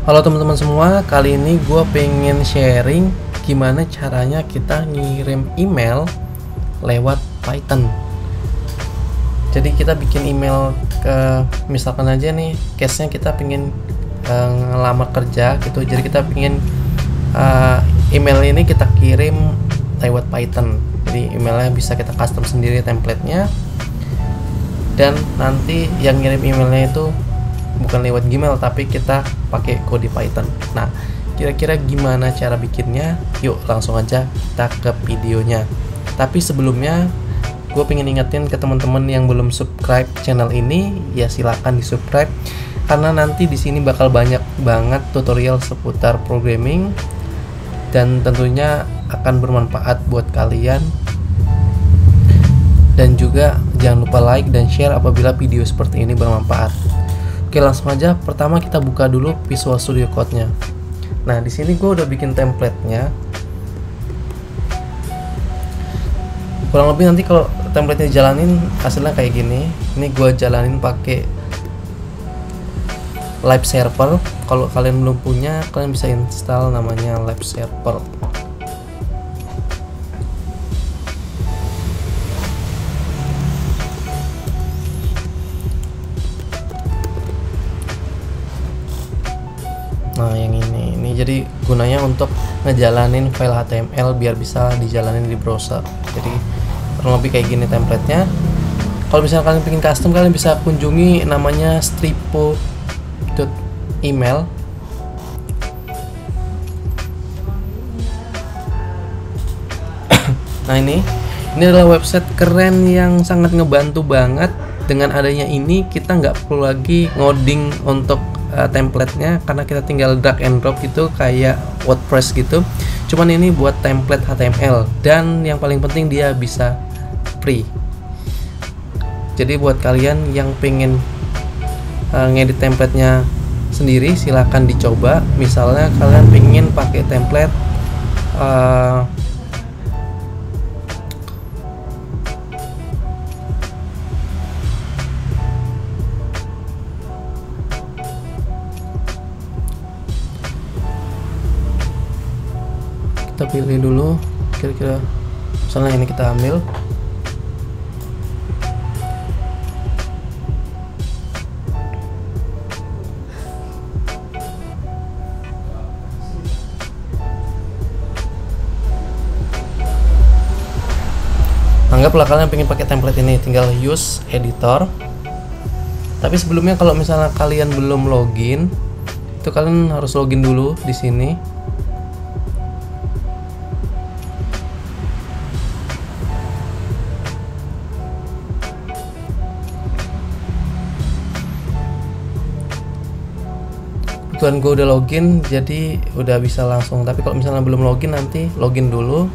Halo teman-teman semua, kali ini gue pengen sharing gimana caranya kita ngirim email lewat Python. Jadi kita bikin email ke, misalkan aja nih, case-nya kita pengen ngelamar kerja gitu. Jadi kita pengen email ini kita kirim lewat Python. Jadi emailnya bisa kita custom sendiri template-nya. Dan nanti yang ngirim emailnya itu bukan lewat Gmail, tapi kita pakai kode Python. Nah, kira-kira gimana cara bikinnya? Yuk langsung aja kita ke videonya. Tapi sebelumnya gue pengen ingetin ke teman-teman yang belum subscribe channel ini, ya silakan di subscribe, karena nanti di sini bakal banyak banget tutorial seputar programming dan tentunya akan bermanfaat buat kalian. Dan juga jangan lupa like dan share apabila video seperti ini bermanfaat. Oke, langsung aja. Pertama kita buka dulu Visual Studio Code-nya. Nah, di sini gue udah bikin template-nya. Kurang lebih nanti kalau template-nya jalanin hasilnya kayak gini. Ini gue jalanin pakai Live Server. Kalau kalian belum punya, kalian bisa install namanya Live Server. Nah, yang ini jadi gunanya untuk ngejalanin file HTML biar bisa dijalanin di browser. Jadi kurang lebih kayak gini template-nya. Kalau misalnya kalian bikin custom, kalian bisa kunjungi namanya stripo.email. Nah, ini adalah website keren yang sangat ngebantu banget. Dengan adanya ini kita nggak perlu lagi ngoding untuk template-nya, karena kita tinggal drag and drop gitu kayak WordPress gitu. Cuman ini buat template HTML, dan yang paling penting dia bisa free. Jadi buat kalian yang pengen ngedit template-nya sendiri, silahkan dicoba. Misalnya kalian pengen pakai template kita pilih dulu, kira-kira misalnya ini kita ambil. Anggaplah kalian pengen pakai template ini, tinggal use editor. Tapi sebelumnya kalau misalnya kalian belum login, itu kalian harus login dulu di sini. Kebetulan gue udah login, jadi udah bisa langsung. Tapi kalau misalnya belum login, nanti login dulu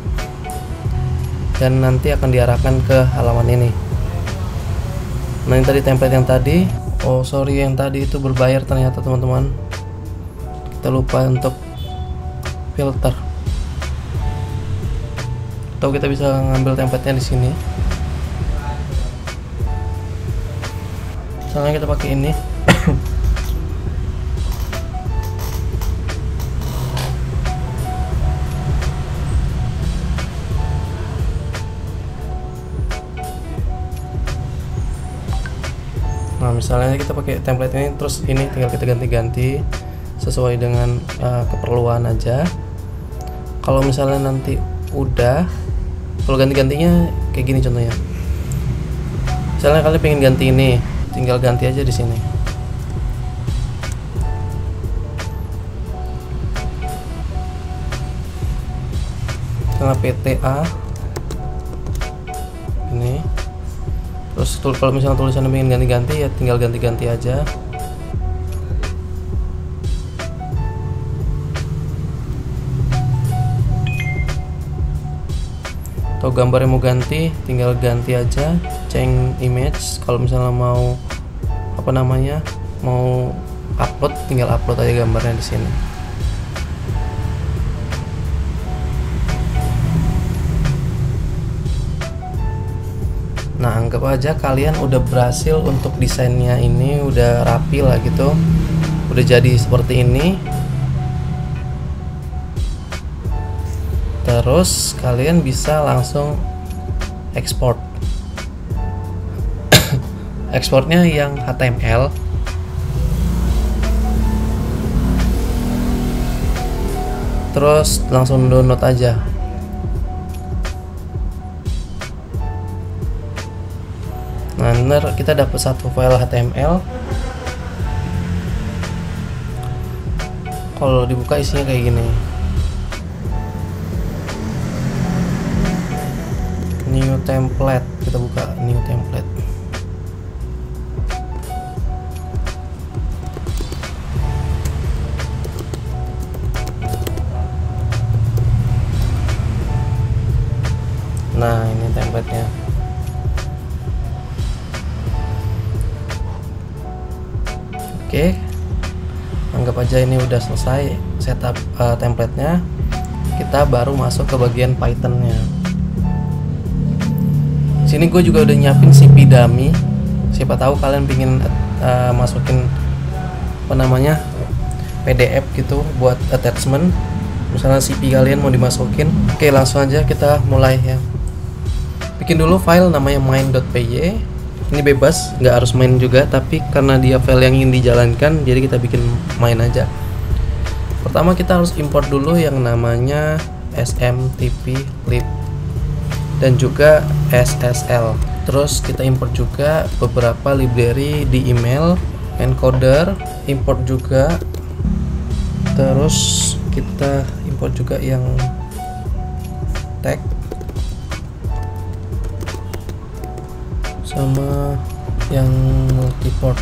dan nanti akan diarahkan ke halaman ini. Nah, ini tadi template yang tadi. Oh sorry, yang tadi itu berbayar ternyata teman-teman. Kita lupa untuk filter. Atau kita bisa ngambil template-nya di sini. Misalnya kita pakai ini. Nah, misalnya kita pakai template ini, terus ini tinggal kita ganti-ganti sesuai dengan keperluan aja. Kalau misalnya nanti udah, kalau ganti-gantinya kayak gini contohnya. Misalnya kalian pengen ganti ini, tinggal ganti aja di sini. Misalnya PTA ini. Terus kalau misalnya tulisannya pengen ganti-ganti, ya tinggal ganti-ganti aja. Atau gambarnya mau ganti, tinggal ganti aja, change image. Kalau misalnya mau mau upload, tinggal upload aja gambarnya di sini. Nah, anggap aja kalian udah berhasil untuk desainnya, ini udah rapi lah gitu, udah jadi seperti ini. Terus kalian bisa langsung export. Exportnya yang HTML. Terus langsung download aja. Nah, ntar kita dapat satu file HTML. Kalau dibuka isinya kayak gini. New template, kita buka new template. Nah, ini templatenya. Oke, anggap aja ini udah selesai setup templatenya. Kita baru masuk ke bagian Python-nya. Sini gue juga udah nyiapin CP dummy. Siapa tahu kalian pingin masukin apa namanya PDF gitu buat attachment. Misalnya CP kalian mau dimasukin. Oke, langsung aja kita mulai ya. Bikin dulu file namanya main.py. Ini bebas, nggak harus main juga, tapi karena dia file yang ingin dijalankan, jadi kita bikin main aja. Pertama kita harus import dulu yang namanya smtplib dan juga SSL. Terus kita import juga beberapa library di email, encoder, import juga. Terus kita import juga yang tag sama yang multiport.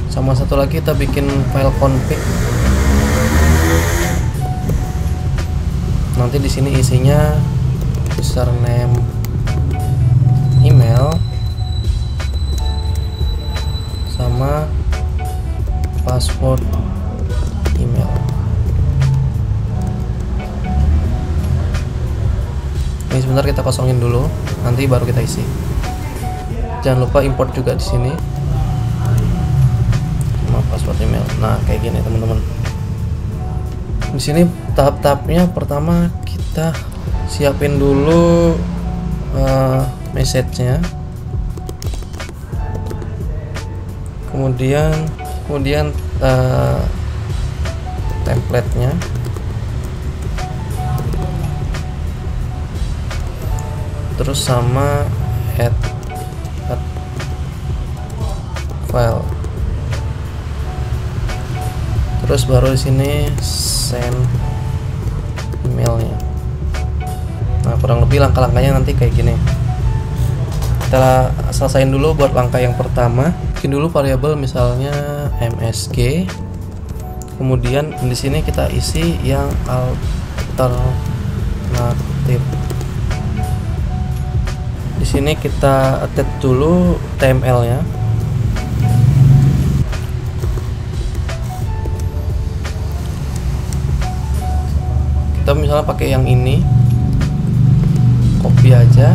Sama satu lagi kita bikin file config. Nanti di sini isinya username, email, sama password email. Ini sebentar kita kosongin dulu, nanti baru kita isi. Jangan lupa import juga di sini sama password email. Nah, kayak gini teman-teman. Di sini tahap-tahapnya, pertama kita siapin dulu message-nya. Kemudian template-nya. Terus sama add file. Terus baru di sini send emailnya. Nah, kurang lebih langkah-langkahnya nanti kayak gini. Kita selesain dulu buat langkah yang pertama. Bikin dulu variabel misalnya msg. Kemudian di sini kita isi yang alternatif. Di sini kita attach dulu TML-nya. Kita misalnya pakai yang ini, copy aja,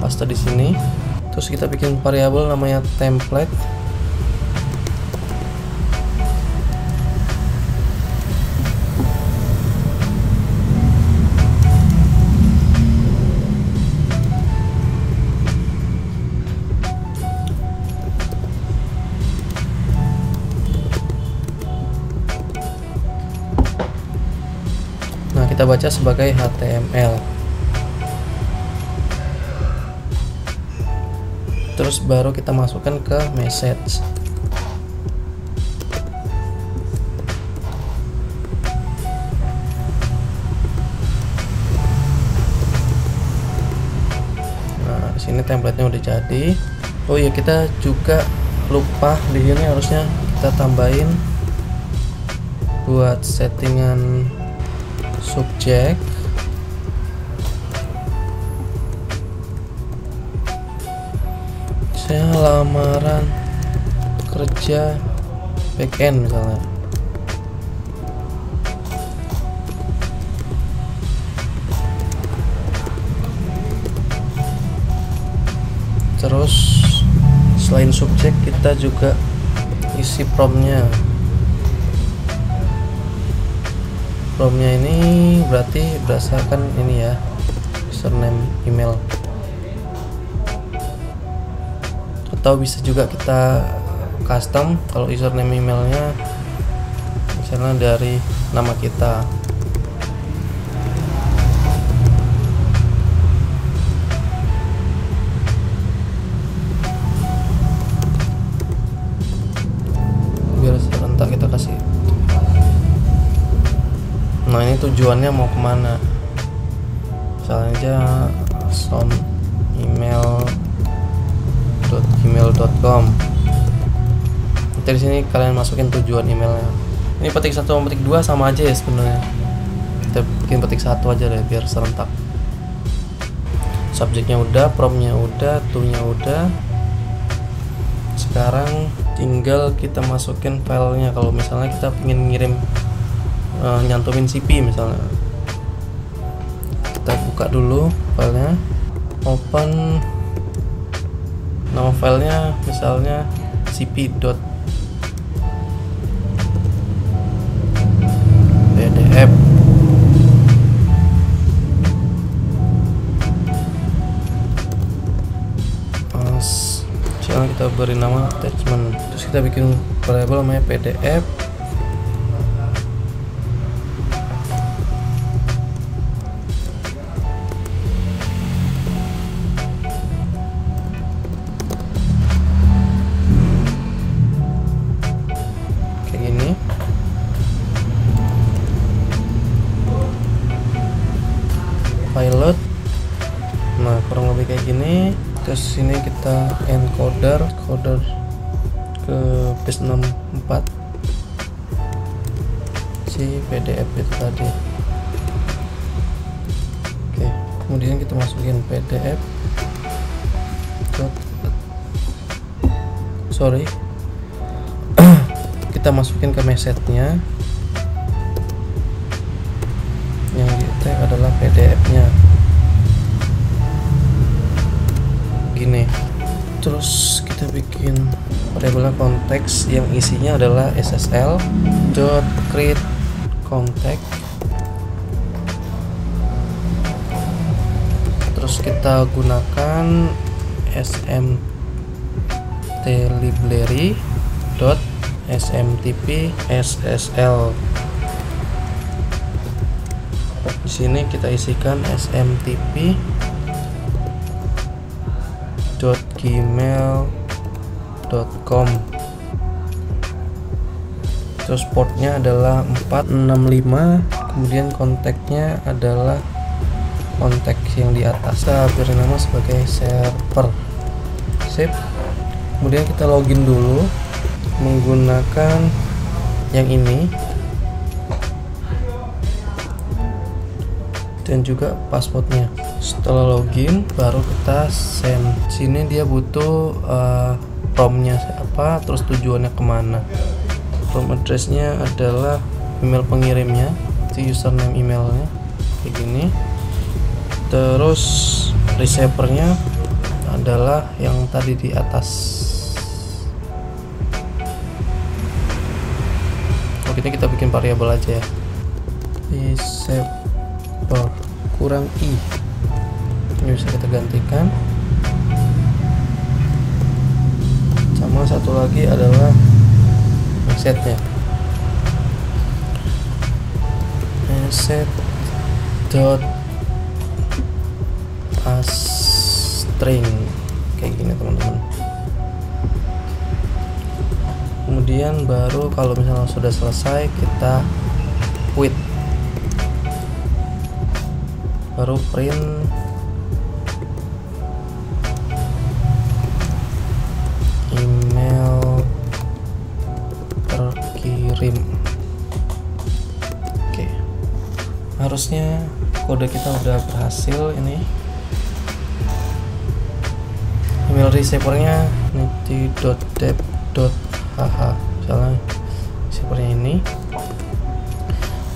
paste di sini. Terus kita bikin variabel namanya template. Nah, kita baca sebagai HTML. Terus baru kita masukkan ke message. Nah, di sini template-nya udah jadi. Oh iya, kita juga lupa di sini harusnya kita tambahin buat settingan subjek. Saya lamaran kerja backend misalnya. Terus selain subjek kita juga isi promptnya. Promptnya ini berarti berdasarkan ini ya, username email, atau bisa juga kita custom kalau username emailnya misalnya dari nama kita. Biar serentak kita kasih. Nah, ini tujuannya mau kemana, misalnya aja soundemail.gmail.com. Dari sini kalian masukin tujuan emailnya. Ini petik 1 sama petik 2 sama aja ya sebenarnya. Kita bikin petik 1 aja deh biar serentak. Subjeknya udah, promptnya udah, to-nya udah. Sekarang tinggal kita masukin filenya. Kalau misalnya kita pengen ngirim nyantumin CP misalnya, kita buka dulu filenya, open, nama filenya misalnya cp.pdf. Sekarang kita beri nama attachment, terus kita bikin variabel namanya pdf. Pilot, nah kurang lebih kayak gini. Terus sini kita encoder ke base 64 si PDF itu tadi. Oke, kemudian kita masukin PDF kita masukin ke message-nya. Yang di tag adalah PDF-nya gini. Terus kita bikin variabel konteks yang isinya adalah ssl.create contact. Terus kita gunakan smtlibrary.smtp ssl. Di sini kita isikan smtp.gmail.com. Terus portnya adalah 465, kemudian kontaknya adalah kontak yang di atas. Kita beri nama sebagai server. Sip. Kemudian kita login dulu menggunakan yang ini dan juga passwordnya. Setelah login baru kita send. Sini dia butuh promptnya apa, terus tujuannya kemana. Prompt addressnya adalah email pengirimnya, itu username emailnya kayak gini. Terus receivernya adalah yang tadi di atas. Oke, ini kita bikin variabel aja ya, receiver kurang i. Ini bisa kita gantikan. Sama satu lagi adalah message-nya, message.aString kayak gini teman-teman. Kemudian baru kalau misalnya sudah selesai kita quit, baru print email terkirim. Oke, harusnya kode kita udah berhasil. Ini email receivernya niti.dep.hh, misalnya receivernya ini.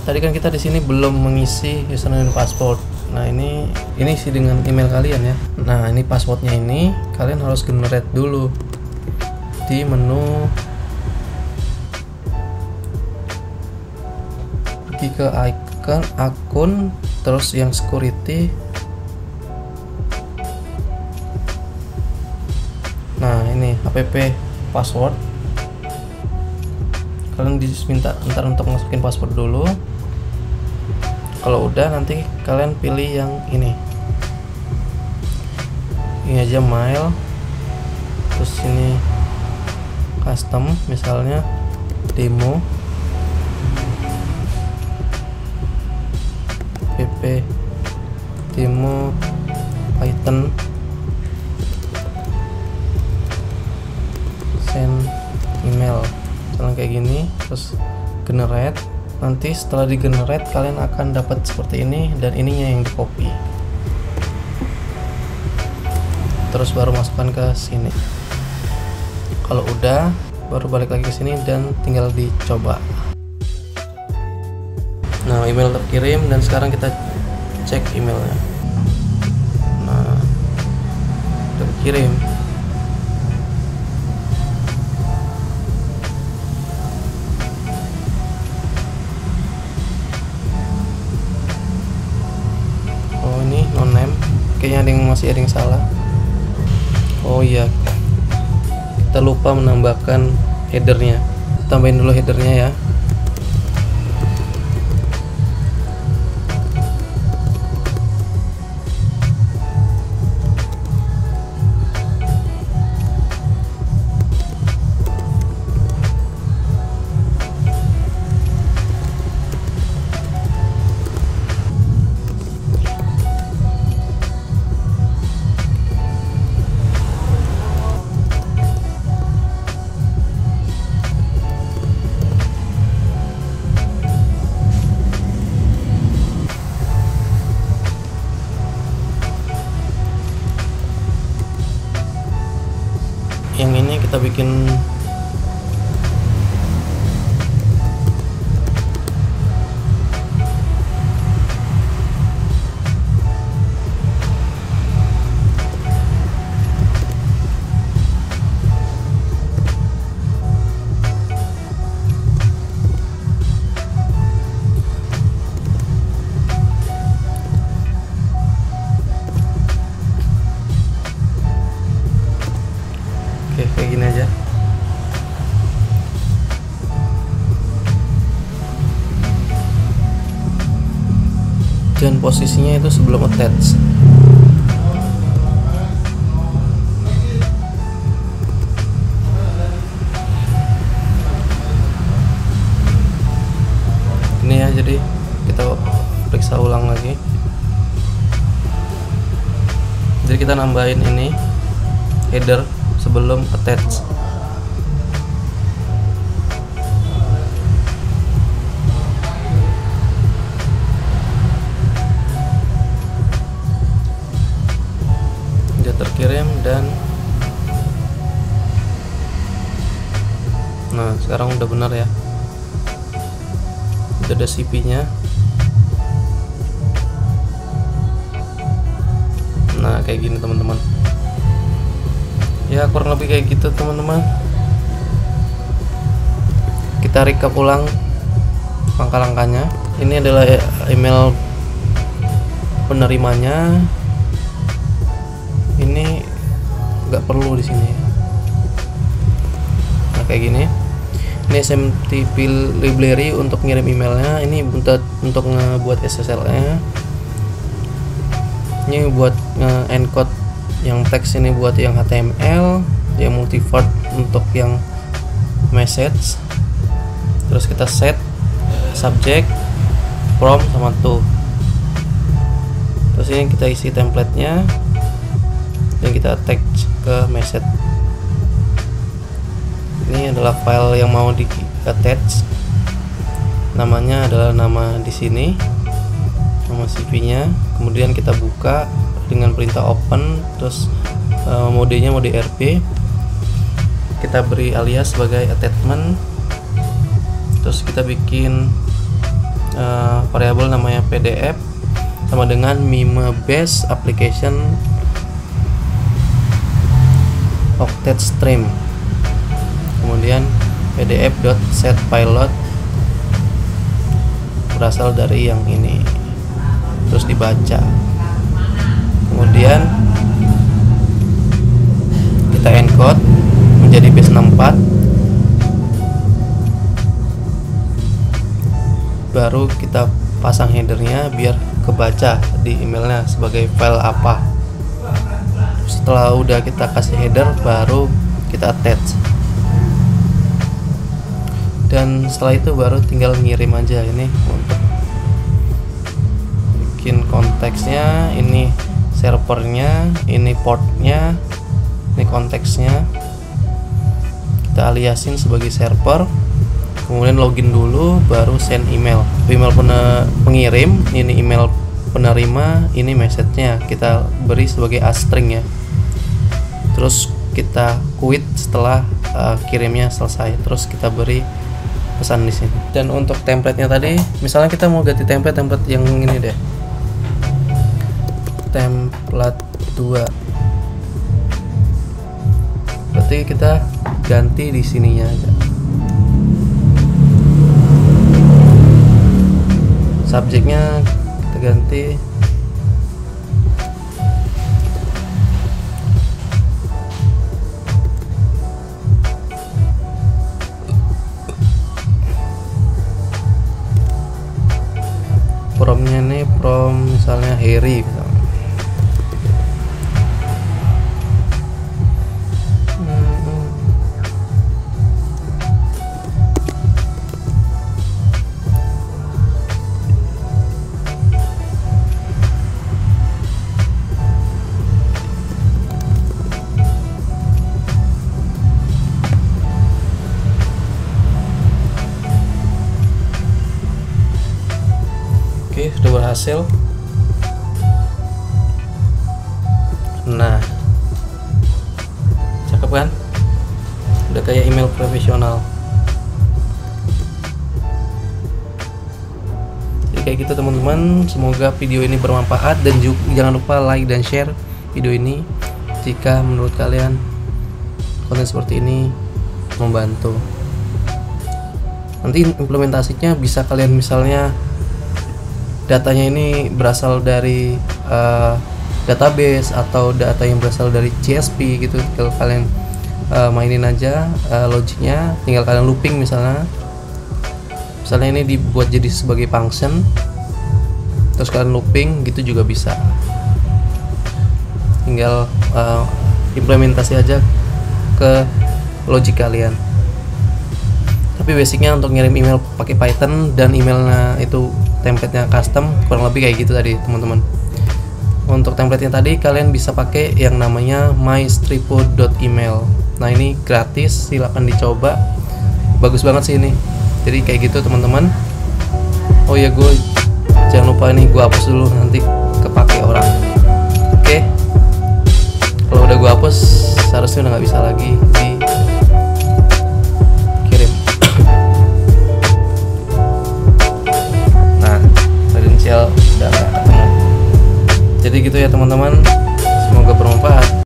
Tadi kan kita di sini belum mengisi username dan password. Nah, ini isi dengan email kalian ya. Nah, ini passwordnya ini kalian harus generate dulu. di menu, pergi ke icon akun, terus yang security. Nah ini app password, kalian diminta ntar untuk masukin password dulu. Kalau udah nanti kalian pilih yang ini aja, mail, terus ini custom, misalnya demo pp demo Python, send email, misalnya kayak gini, terus generate. Nanti setelah di generate kalian akan dapat seperti ini, dan ininya yang di copy, terus baru masukkan ke sini. Kalau udah baru balik lagi ke sini dan tinggal dicoba. Nah email terkirim, dan sekarang kita cek emailnya. Nah terkirim. Oh ini no name, kayaknya masih ada yang salah. Oh iya, kita lupa menambahkan headernya. Tambahin dulu headernya ya. Yang ini kita bikin kayak gini aja. Dan posisinya itu sebelum attach. Ini ya, jadi kita periksa ulang lagi. Jadi kita nambahin ini header sebelum attach. Dia terkirim, dan nah sekarang udah benar ya. Itu ada CP-nya. Nah kayak gini teman-teman. Ya kurang lebih kayak gitu teman-teman. Kita recap ulang langkah-langkahnya. Ini adalah email penerimanya. Ini nggak perlu di sini. Nah kayak gini. Ini SMTP library untuk ngirim emailnya. Ini untuk ngebuat SSL-nya. Ini buat encode yang teks, ini buat yang HTML, yang multivert untuk yang message. Terus kita set subject, prompt sama to. Terus ini kita isi template-nya dan kita attach ke message. Ini adalah file yang mau di attach. Namanya adalah nama di sini, nama CV-nya. Kemudian kita buka dengan perintah open, terus modenya mode RP. Kita beri alias sebagai attachment. Terus kita bikin variabel namanya PDF sama dengan mime base application octet stream. kemudian pdf.setPilot berasal dari yang ini, terus dibaca, kemudian kita encode menjadi base64, baru kita pasang headernya biar kebaca di emailnya sebagai file apa. Setelah udah kita kasih header, baru kita attach, dan setelah itu baru tinggal ngirim aja. Ini untuk bikin konteksnya, ini servernya, ini portnya, ini konteksnya kita aliasin sebagai server, kemudian login dulu, baru send email. Email pengirim, ini email penerima, ini message-nya kita beri sebagai astring ya. Terus kita quit setelah kirimnya selesai, terus kita beri pesan di sini. Dan untuk template-nya tadi, misalnya kita mau ganti template yang ini deh, template 2, berarti kita ganti di sininya aja. Subjeknya kita ganti promnya, nih prom misalnya Harry misalnya. Oke, sudah berhasil. Nah, cakep kan? Udah kayak email profesional. Jadi kayak gitu teman-teman. Semoga video ini bermanfaat, dan juga jangan lupa like dan share video ini jika menurut kalian konten seperti ini membantu. Nanti implementasinya bisa kalian misalnya datanya ini berasal dari database atau data yang berasal dari CSP gitu. Kalau kalian mainin aja logiknya, tinggal kalian looping misalnya ini dibuat jadi sebagai function, terus kalian looping gitu juga bisa. Tinggal implementasi aja ke logik kalian. Tapi basicnya untuk ngirim email pakai Python, dan emailnya itu template-nya custom, kurang lebih kayak gitu tadi teman-teman. Untuk template-nya tadi kalian bisa pakai yang namanya mystripo.email. Nah ini gratis, silahkan dicoba, bagus banget sih ini. Jadi kayak gitu teman-teman. Oh ya, gue jangan lupa nih, gue hapus dulu, nanti kepake orang. Oke, kalau udah gue hapus seharusnya udah nggak bisa lagi di